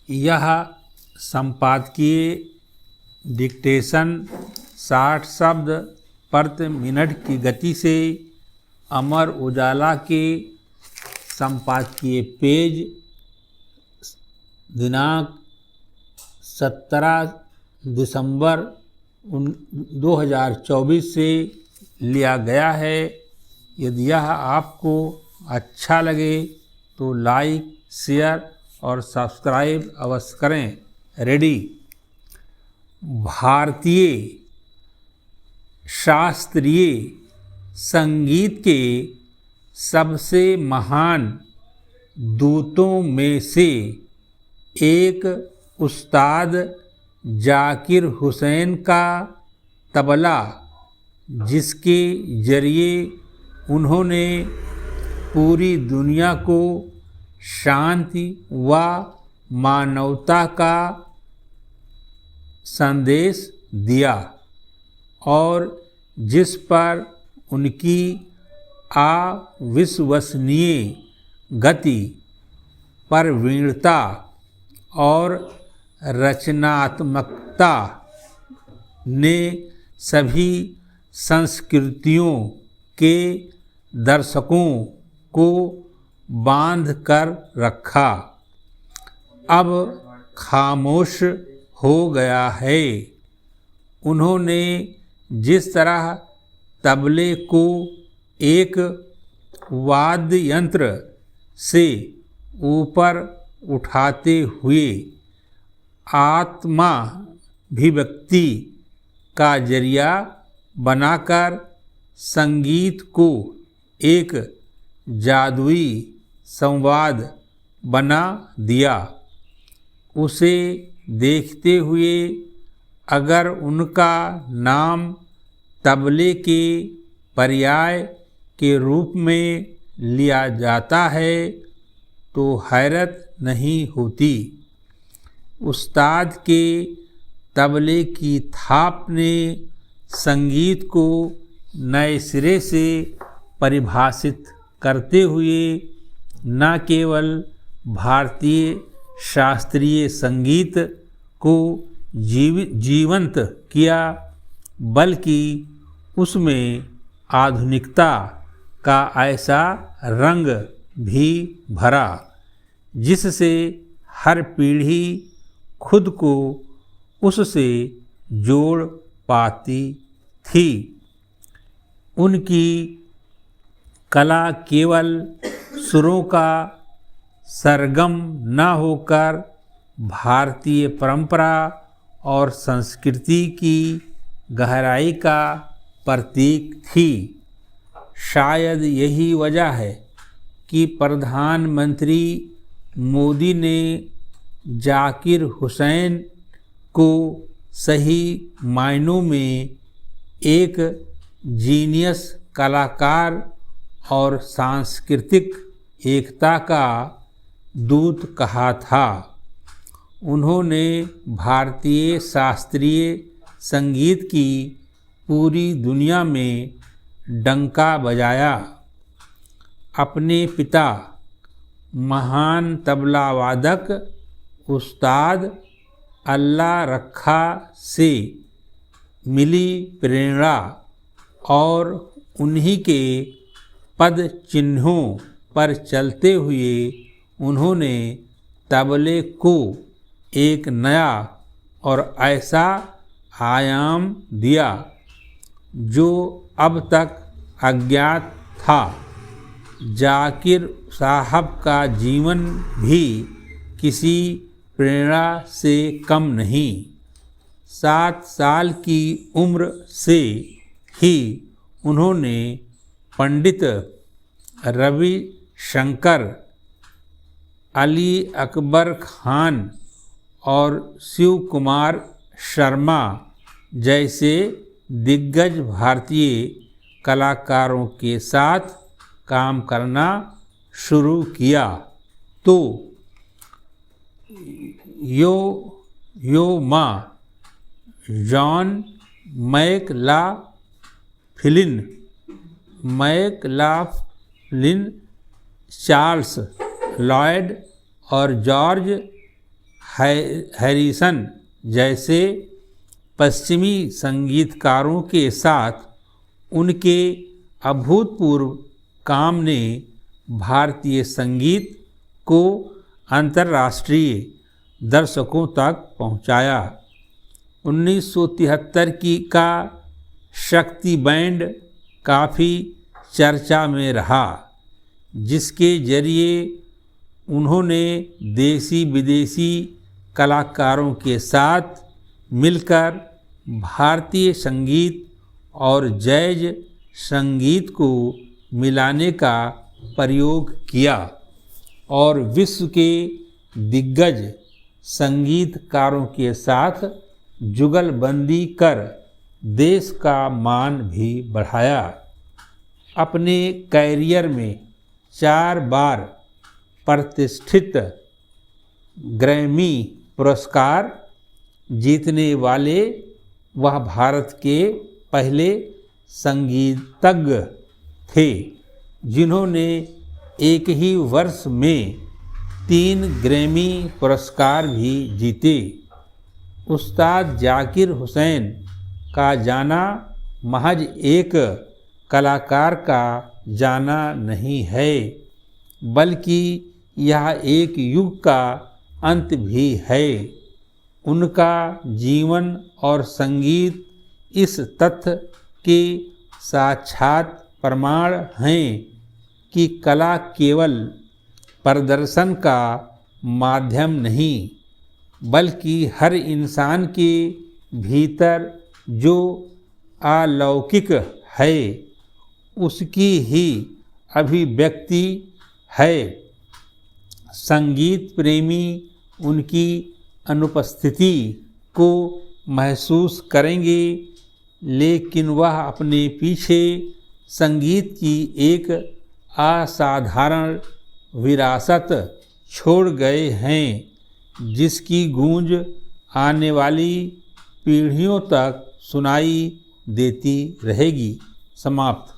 यह संपादकीय डिक्टेशन 60 शब्द प्रति मिनट की गति से अमर उजाला के संपादकीय पेज दिनांक 17 दिसंबर 2024 से लिया गया है। यदि यह आपको अच्छा लगे तो लाइक, शेयर और सब्सक्राइब अवश्य करें। रेडी। भारतीय शास्त्रीय संगीत के सबसे महान दूतों में से एक उस्ताद जाकिर हुसैन का तबला, जिसके जरिए उन्होंने पूरी दुनिया को शांति व मानवता का संदेश दिया और जिस पर उनकी अविश्वसनीय गति, प्रवीणता और रचनात्मकता ने सभी संस्कृतियों के दर्शकों को बांध कर रखा, अब खामोश हो गया है। उन्होंने जिस तरह तबले को एक वाद्य यंत्र से ऊपर उठाते हुए आत्माभिव्यक्ति का जरिया बनाकर संगीत को एक जादुई संवाद बना दिया, उसे देखते हुए अगर उनका नाम तबले के पर्याय के रूप में लिया जाता है तो हैरत नहीं होती। उस्ताद के तबले की थाप ने संगीत को नए सिरे से परिभाषित करते हुए न केवल भारतीय शास्त्रीय संगीत को जीवंत किया, बल्कि उसमें आधुनिकता का ऐसा रंग भी भरा जिससे हर पीढ़ी खुद को उससे जोड़ पाती थी। उनकी कला केवल सुरों का सरगम न होकर भारतीय परंपरा और संस्कृति की गहराई का प्रतीक थी। शायद यही वजह है कि प्रधानमंत्री मोदी ने जाकिर हुसैन को सही मायनों में एक जीनियस कलाकार और सांस्कृतिक एकता का दूत कहा था। उन्होंने भारतीय शास्त्रीय संगीत की पूरी दुनिया में डंका बजाया। अपने पिता महान तबला वादक उस्ताद अल्लाह रखा से मिली प्रेरणा और उन्हीं के पद चिन्हों पर चलते हुए उन्होंने तबले को एक नया और ऐसा आयाम दिया जो अब तक अज्ञात था। जाकिर साहब का जीवन भी किसी प्रेरणा से कम नहीं। 7 साल की उम्र से ही उन्होंने पंडित रविशंकर, अली अकबर खान और शिव कुमार शर्मा जैसे दिग्गज भारतीय कलाकारों के साथ काम करना शुरू किया तो यो मा जॉन मैकलाफ्लिन, चार्ल्स लॉयड और जॉर्ज हैरिसन जैसे पश्चिमी संगीतकारों के साथ उनके अभूतपूर्व काम ने भारतीय संगीत को अंतर्राष्ट्रीय दर्शकों तक पहुंचाया। 1973 का शक्ति बैंड काफ़ी चर्चा में रहा, जिसके जरिए उन्होंने देसी विदेशी कलाकारों के साथ मिलकर भारतीय संगीत और जैज संगीत को मिलाने का प्रयोग किया और विश्व के दिग्गज संगीतकारों के साथ जुगलबंदी कर देश का मान भी बढ़ाया। अपने कैरियर में 4 बार प्रतिष्ठित ग्रैमी पुरस्कार जीतने वाले वह भारत के पहले संगीतज्ञ थे जिन्होंने एक ही वर्ष में 3 ग्रैमी पुरस्कार भी जीते। उस्ताद जाकिर हुसैन का जाना महज एक कलाकार का जाना नहीं है, बल्कि यह एक युग का अंत भी है। उनका जीवन और संगीत इस तथ्य के साक्षात प्रमाण हैं कि कला केवल प्रदर्शन का माध्यम नहीं, बल्कि हर इंसान के भीतर जो अलौकिक है उसकी ही अभिव्यक्ति है। संगीत प्रेमी उनकी अनुपस्थिति को महसूस करेंगे, लेकिन वह अपने पीछे संगीत की एक असाधारण विरासत छोड़ गए हैं, जिसकी गूंज आने वाली पीढ़ियों तक सुनाई देती रहेगी। समाप्त।